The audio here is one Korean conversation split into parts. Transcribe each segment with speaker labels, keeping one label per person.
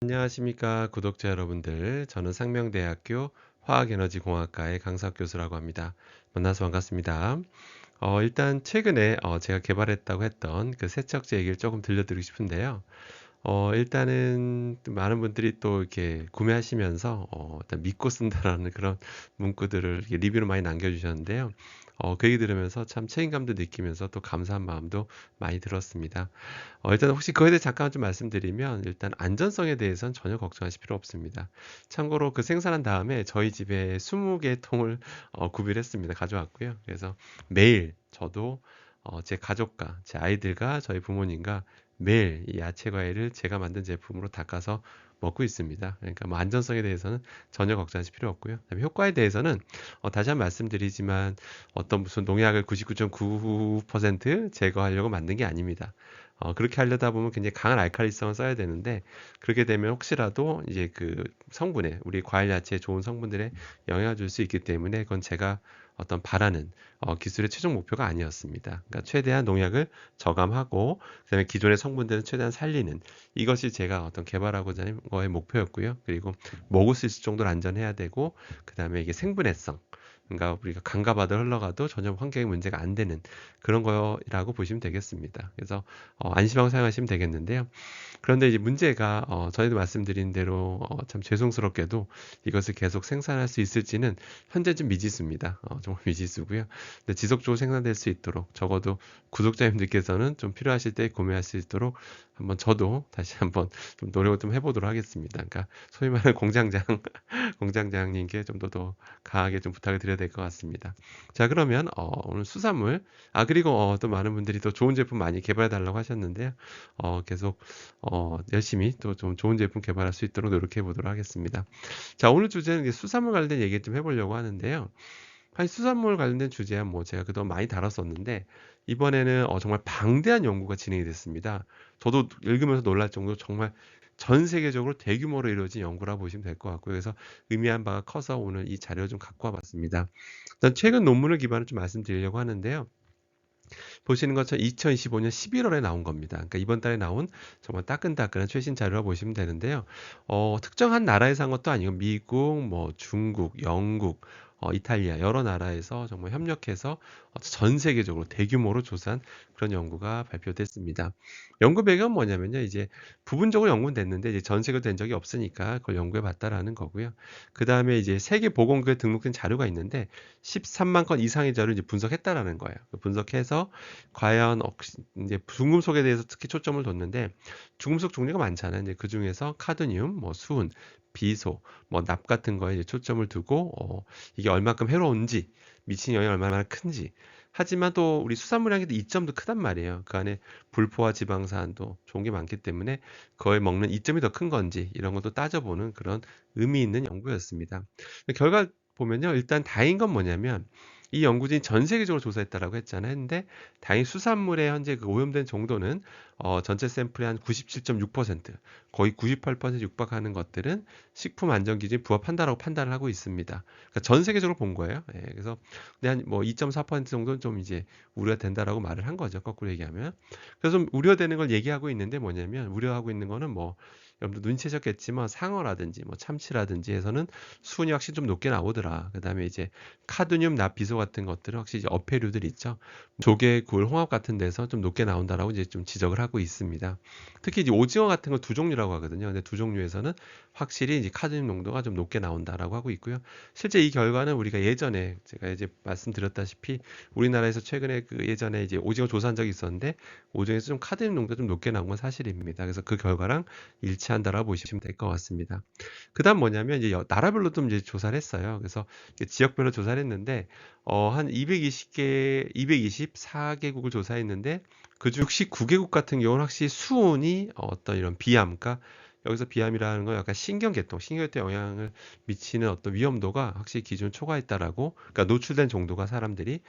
Speaker 1: 안녕하십니까 구독자 여러분들. 저는 상명대학교 화학에너지공학과의 강석 교수라고 합니다. 만나서 반갑습니다. 일단 최근에 제가 개발했다고 했던 그 세척제 얘기를 조금 들려드리고 싶은데요. 일단은 또 많은 분들이 또 이렇게 구매하시면서 일단 믿고 쓴다라는 그런 문구들을 이렇게 리뷰로 많이 남겨주셨는데요. 그 얘기 들으면서 참 책임감도 느끼면서 또 감사한 마음도 많이 들었습니다. 일단 혹시 그거에 대해 잠깐 좀 말씀드리면 일단 안전성에 대해서는 전혀 걱정하실 필요 없습니다. 참고로 그 생산한 다음에 저희 집에 20개 통을 구비를 했습니다. 가져왔고요. 그래서 매일 저도 제 가족과 제 아이들과 저희 부모님과 매일 이 야채 과일을 제가 만든 제품으로 닦아서 먹고 있습니다. 그러니까 뭐 안전성에 대해서는 전혀 걱정하실 필요 없고요. 그다음에 효과에 대해서는 다시 한번 말씀드리지만 어떤 무슨 농약을 99.99% 제거하려고 만든 게 아닙니다. 그렇게 하려다 보면 굉장히 강한 알칼리성을 써야 되는데 그렇게 되면 혹시라도 이제 그 성분에 우리 과일 야채에 좋은 성분들에 영향을 줄 수 있기 때문에 그건 제가 어떤 바라는 기술의 최종 목표가 아니었습니다. 그러니까 최대한 농약을 저감하고 그다음에 기존의 성분들은 최대한 살리는 이것이 제가 어떤 개발하고자 하는 거의 목표였고요. 그리고 먹을 수 있을 정도로 안전해야 되고 그다음에 이게 생분해성 그러니까 우리가 강과 바다 흘러가도 전혀 환경에 문제가 안 되는 그런 거라고 보시면 되겠습니다. 그래서 안심하고 사용하시면 되겠는데요. 그런데 이제 문제가 전에도 말씀드린 대로 참 죄송스럽게도 이것을 계속 생산할 수 있을지는 현재 좀 미지수입니다. 정말 미지수고요. 근데 지속적으로 생산될 수 있도록 적어도 구독자님들께서는 좀 필요하실 때 구매할 수 있도록 한번 저도 다시 한번 좀 노력을 좀 해보도록 하겠습니다. 그러니까 소위 말하는 공장장 공장장님께 좀 더 강하게 좀 부탁을 드려야 될 것 같습니다. 자 그러면 오늘 수산물 그리고 또 많은 분들이 또 좋은 제품 많이 개발해 달라고 하셨는데요. 계속 열심히 또 좀 좋은 제품 개발할 수 있도록 노력해 보도록 하겠습니다. 자, 오늘 주제는 이제 수산물 관련된 얘기 좀 해보려고 하는데요. 사실 수산물 관련된 주제야 뭐 제가 그동안 많이 다뤘었는데 이번에는 정말 방대한 연구가 진행이 됐습니다. 저도 읽으면서 놀랄 정도로 정말 전 세계적으로 대규모로 이루어진 연구라 보시면 될 것 같고요. 그래서 의미한 바가 커서 오늘 이 자료를 좀 갖고 와봤습니다. 일단 최근 논문을 기반으로 좀 말씀드리려고 하는데요. 보시는 것처럼 2025년 11월에 나온 겁니다. 그러니까 이번 달에 나온 정말 따끈따끈한 최신 자료라 보시면 되는데요. 특정한 나라에서 한 것도 아니고 미국, 뭐 중국, 영국, 이탈리아 여러 나라에서 정말 협력해서 전 세계적으로 대규모로 조사한 그런 연구가 발표됐습니다. 연구 배경은 뭐냐면요. 이제 부분적으로 연구는 됐는데 이제 전 세계로 된 적이 없으니까 그걸 연구해 봤다라는 거고요. 그다음에 이제 세계 보건국에 등록된 자료가 있는데 13만 건 이상의 자료를 이제 분석했다라는 거예요. 분석해서 과연 이제 중금속에 대해서 특히 초점을 뒀는데 중금속 종류가 많잖아요. 이제 그 중에서 카드뮴, 뭐 수은, 비소, 뭐 납 같은 거에 이제 초점을 두고 이게 얼마큼 해로운지 미치는 영향이 얼마나 큰지. 하지만 또 우리 수산물량에도 이점도 크단 말이에요. 그 안에 불포화 지방산도 좋은 게 많기 때문에 그거에 먹는 이점이 더 큰 건지 이런 것도 따져보는 그런 의미 있는 연구였습니다. 결과 보면요. 일단 다행인 건 뭐냐면 이 연구진이 전 세계적으로 조사했다라고 했잖아요. 근데 다행히 수산물의 현재 그 오염된 정도는 전체 샘플의 한 97.6% 거의 98% 육박하는 것들은 식품 안전 기준에 부합한다라고 판단을 하고 있습니다. 그러니까 전 세계적으로 본 거예요. 예, 그래서 근데 한 뭐 2.4% 정도는 좀 이제 우려가 된다라고 말을 한 거죠. 거꾸로 얘기하면. 그래서 좀 우려되는 걸 얘기하고 있는데 뭐냐면 우려하고 있는 거는 뭐 여러분도 눈치채셨겠지만 상어라든지 뭐 참치라든지 해서는 수은이 확실히 좀 높게 나오더라. 그다음에 이제 카드뮴, 납비소 같은 것들은 확실히 이제 어패류들 있죠. 조개, 굴, 홍합 같은 데서 좀 높게 나온다라고 이제 좀 지적을 하고 있습니다. 특히 이제 오징어 같은 거 두 종류라고 하거든요. 근데 두 종류에서는 확실히 이제 카드뮴 농도가 좀 높게 나온다라고 하고 있고요. 실제 이 결과는 우리가 예전에 제가 이제 말씀드렸다시피 우리나라에서 최근에 그 예전에 이제 오징어 조사한 적이 있었는데 오징어에서 좀 카드뮴 농도가 좀 높게 나온 건 사실입니다. 그래서 그 결과랑 일치한다라고 보시면 될 것 같습니다. 그다음 뭐냐면 이제 나라별로 좀 이제 조사를 했어요. 그래서 지역별로 조사를 했는데 한 224개국을 조사했는데 그중 69개국 같은 경우는 확실히 수온이 어떤 이런 비암, 그러니까 여기서 비암이라는 건 약간 신경계통에 영향을 미치는 어떤 위험도가 확실히 기준 초과했다라고, 그러니까 노출된 정도가 사람들이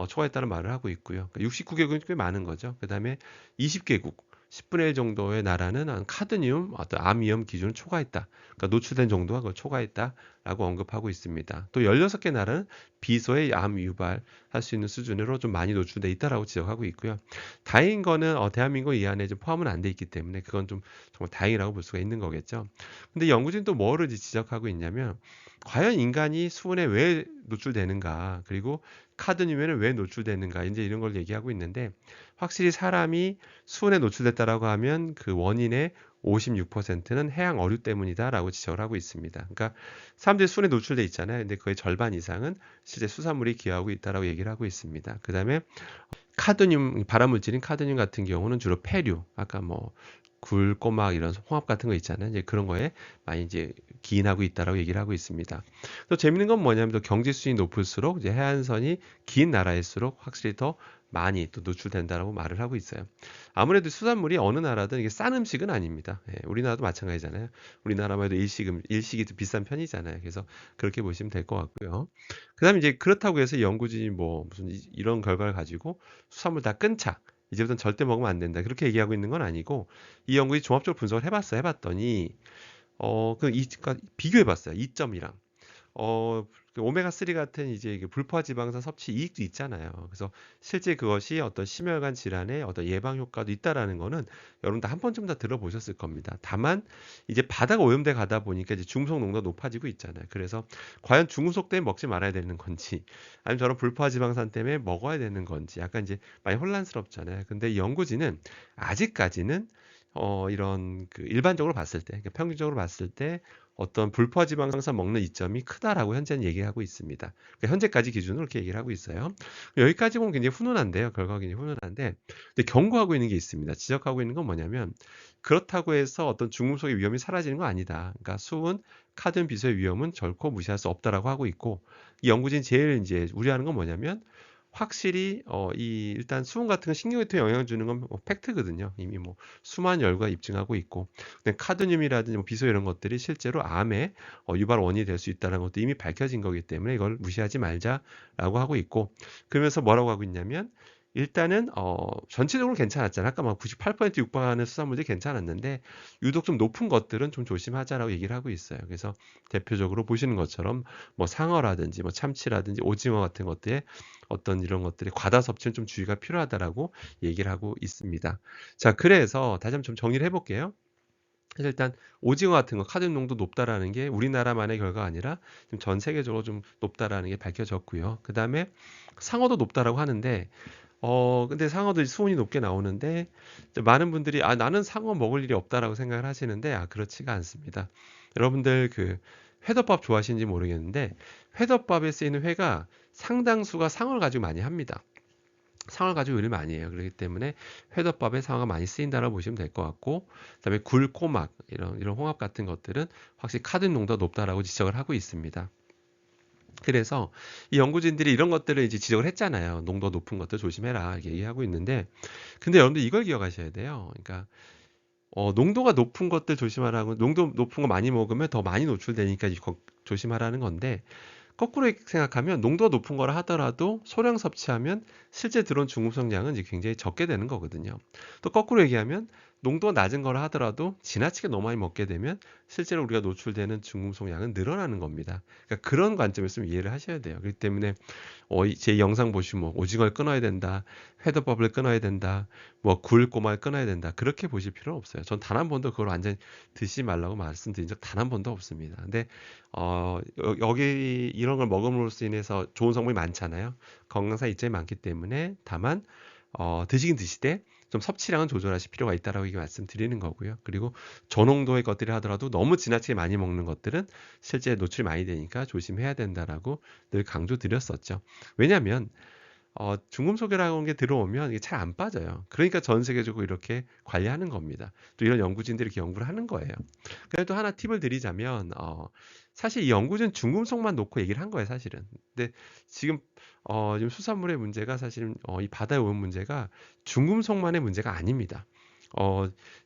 Speaker 1: 초과했다는 말을 하고 있고요. 그러니까 69개국은 꽤 많은 거죠. 그다음에 20개국 10분의 1 정도의 나라는 한 카드뮴, 어떤 암 위험 기준을 초과했다. 그러니까 노출된 정도가 그걸 초과했다라고 언급하고 있습니다. 또 16개 나라는 비소의 암 유발할 수 있는 수준으로 좀 많이 노출돼 있다라고 지적하고 있고요. 다행인 거는 대한민국 이 안에 좀 포함은 안 돼 있기 때문에 그건 좀 정말 다행이라고 볼 수가 있는 거겠죠. 근데 연구진은 또 뭐를 지적하고 있냐면 과연 인간이 수은에 왜 노출되는가, 그리고 카드뮴에는 왜 노출되는가, 이제 이런 걸 얘기하고 있는데, 확실히 사람이 수은에 노출됐다라고 하면 그 원인의 56%는 해양 어류 때문이다라고 지적을 하고 있습니다. 그러니까 사람들이 수은에 노출돼 있잖아요. 근데 거의 절반 이상은 실제 수산물이 기여하고 있다라고 얘기를 하고 있습니다. 그다음에 카드뮴, 발암물질인 카드뮴 같은 경우는 주로 폐류, 아까 뭐 굴, 꼬막 이런 홍합 같은 거 있잖아요. 이제 그런 거에 많이 이제 기인하고 있다라고 얘기를 하고 있습니다. 또 재밌는 건 뭐냐면 또 경제 수준이 높을수록 이제 해안선이 긴 나라일수록 확실히 더 많이 또 노출된다라고 말을 하고 있어요. 아무래도 수산물이 어느 나라든 이게 싼 음식은 아닙니다. 예, 우리나라도 마찬가지잖아요. 우리나라만 해도 일식이 도 비싼 편이잖아요. 그래서 그렇게 보시면 될 것 같고요. 그다음에 이제 그렇다고 해서 연구진이 뭐 무슨 이런 결과를 가지고 수산물 다 끊자, 이제부터는 절대 먹으면 안 된다, 그렇게 얘기하고 있는 건 아니고, 이 연구진이 종합적으로 분석을 해봤어요. 해봤더니 그러니까 비교해봤어요. 이점이랑 그 오메가3 같은 이제 그 불포화 지방산 섭취 이익도 있잖아요. 그래서 실제 그것이 어떤 심혈관 질환의 어떤 예방 효과도 있다라는 거는 여러분 다 한 번쯤 다 들어보셨을 겁니다. 다만 이제 바다가 오염돼 가다 보니까 이제 중금속 농도가 높아지고 있잖아요. 그래서 과연 중금속 때문에 먹지 말아야 되는 건지, 아니면 저런 불포화 지방산 때문에 먹어야 되는 건지 약간 이제 많이 혼란스럽잖아요. 근데 이 연구진은 아직까지는 이런 그 일반적으로 봤을 때, 그러니까 평균적으로 봤을 때 어떤 불포화 지방산 먹는 이점이 크다라고 현재는 얘기하고 있습니다. 그러니까 현재까지 기준으로 이렇게 얘기를 하고 있어요. 여기까지 보면 굉장히 훈훈한데요. 결과가 굉장히 훈훈한데, 근데 경고하고 있는 게 있습니다. 지적하고 있는 건 뭐냐면, 그렇다고 해서 어떤 중금속의 위험이 사라지는 건 아니다. 그러니까 수은, 카드뮴 비소의 위험은 결코 무시할 수 없다라고 하고 있고, 이 연구진 제일 이제 우려하는 건 뭐냐면, 확실히 이 일단 수은 같은 건 신경계통에 영향을 주는 건 팩트거든요. 이미 뭐 수만 열과 입증하고 있고, 근데 카드뮴이라든지 뭐 비소 이런 것들이 실제로 암의 유발 원인이 될 수 있다는 것도 이미 밝혀진 거기 때문에 이걸 무시하지 말자라고 하고 있고, 그러면서 뭐라고 하고 있냐면, 일단은 전체적으로 괜찮았잖아요. 아까 막 98% 육박하는 수산물들이 괜찮았는데 유독 좀 높은 것들은 좀 조심하자라고 얘기를 하고 있어요. 그래서 대표적으로 보시는 것처럼 뭐 상어라든지 뭐 참치라든지 오징어 같은 것들에 어떤 이런 것들이 과다 섭취는 좀 주의가 필요하다라고 얘기를 하고 있습니다. 자, 그래서 다시 한번 좀 정리를 해볼게요. 그래서 일단 오징어 같은 거 카드뮴 농도 높다라는 게 우리나라만의 결과가 아니라 지금 전 세계적으로 좀 높다라는 게 밝혀졌고요. 그 다음에 상어도 높다라고 하는데, 근데 상어도 수온이 높게 나오는데, 이제 많은 분들이 나는 상어 먹을 일이 없다라고 생각을 하시는데, 그렇지가 않습니다. 여러분들 그 회덮밥 좋아하시는지 모르겠는데, 회덮밥에 쓰이는 회가 상당수가 상어를 가지고 많이 합니다. 상어를 가지고 요리를 많이 해요. 그렇기 때문에 회덮밥에 상어가 많이 쓰인다라고 보시면 될 것 같고, 그다음에 굴, 꼬막 이런 홍합 같은 것들은 확실히 카드뮴 농도가 높다라고 지적을 하고 있습니다. 그래서 이 연구진들이 이런 것들을 이제 지적을 했잖아요. 농도 높은 것들 조심해라 이렇게 얘기하고 있는데, 근데 여러분들 이걸 기억하셔야 돼요. 그러니까 농도가 높은 것들 조심하라고, 농도 높은 거 많이 먹으면 더 많이 노출되니까 조심하라는 건데, 거꾸로 생각하면 농도가 높은 거라 하더라도 소량 섭취하면 실제 들어온 중금속 량은 이제 굉장히 적게 되는 거거든요. 또 거꾸로 얘기하면 농도가 낮은 거라 하더라도 지나치게 너무 많이 먹게 되면 실제로 우리가 노출되는 중금속 량은 늘어나는 겁니다. 그러니까 그런 관점에서 좀 이해를 하셔야 돼요. 그렇기 때문에 제 영상 보시면 뭐 오징어를 끊어야 된다, 회덮밥을 끊어야 된다, 뭐 굴, 꼬마를 끊어야 된다, 그렇게 보실 필요는 없어요. 전 단 한 번도 그걸 완전히 드시지 말라고 말씀드린 적 단 한 번도 없습니다. 근데 여기 이런 걸 먹음으로써 인해서 좋은 성분이 많잖아요. 건강상 이점이 많기 때문에, 다만 드시긴 드시되 좀 섭취량은 조절하실 필요가 있다라고 이게 말씀드리는 거고요. 그리고 저농도의 것들이 하더라도 너무 지나치게 많이 먹는 것들은 실제 노출이 많이 되니까 조심해야 된다라고 늘 강조드렸었죠. 왜냐하면 중금속이라는 게 들어오면 이게 잘 안 빠져요. 그러니까 전 세계적으로 이렇게 관리하는 겁니다. 또 이런 연구진들이 이렇게 연구를 하는 거예요. 그래도 하나 팁을 드리자면, 사실 이 연구진 중금속만 놓고 얘기를 한 거예요, 사실은. 근데 지금 지금 수산물의 문제가 사실은 이 바다에 오는 문제가 중금속만의 문제가 아닙니다.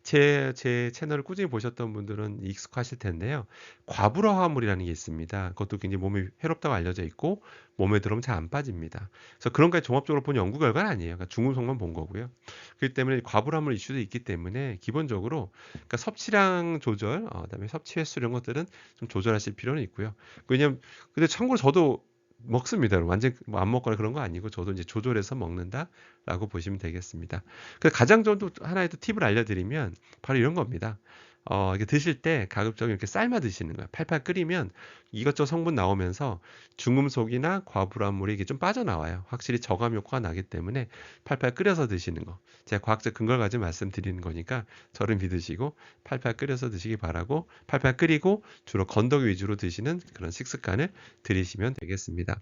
Speaker 1: 제 채널을 꾸준히 보셨던 분들은 익숙하실 텐데요. 과불화 화합물이라는 게 있습니다. 그것도 굉장히 몸에 해롭다고 알려져 있고, 몸에 들어오면 잘 안 빠집니다. 그래서 그런 거 종합적으로 본 연구 결과는 아니에요. 그러니까 중금속만 본 거고요. 그렇기 때문에 과부람물 이슈도 있기 때문에 기본적으로 그러니까 섭취량 조절, 그다음에 섭취 횟수 이런 것들은 좀 조절하실 필요는 있고요. 왜냐면 근데 참고로 저도 먹습니다. 완전 뭐 안 먹거나 그런 거 아니고 저도 이제 조절해서 먹는다라고 보시면 되겠습니다. 그 가장 저도 하나의 또 팁을 알려드리면 바로 이런 겁니다. 이게 드실 때 가급적 이렇게 삶아 드시는 거예요. 팔팔 끓이면 이것저것 성분 나오면서 중금속이나 과불암물이 이게 좀 빠져나와요. 확실히 저감 효과가 나기 때문에 팔팔 끓여서 드시는 거. 제가 과학적 근거를 가지고 말씀드리는 거니까 저를 믿으시고 팔팔 끓여서 드시기 바라고 팔팔 끓이고 주로 건더기 위주로 드시는 그런 식습관을 들이시면 되겠습니다.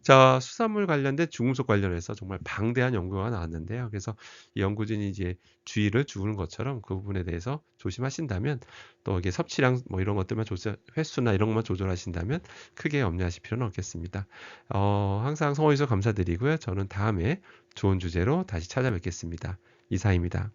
Speaker 1: 자, 수산물 관련된 중금속 관련해서 정말 방대한 연구가 나왔는데요. 그래서 이 연구진이 이제 주의를 주는 것처럼 그 부분에 대해서 조심하신다면 또 이게 섭취량 뭐 이런 것들만 조절, 횟수나 이런 것만 조절하신다면 크게 염려하실 필요는 없겠습니다. 항상 성원해주셔서 감사드리고요. 저는 다음에 좋은 주제로 다시 찾아뵙겠습니다. 이사입니다.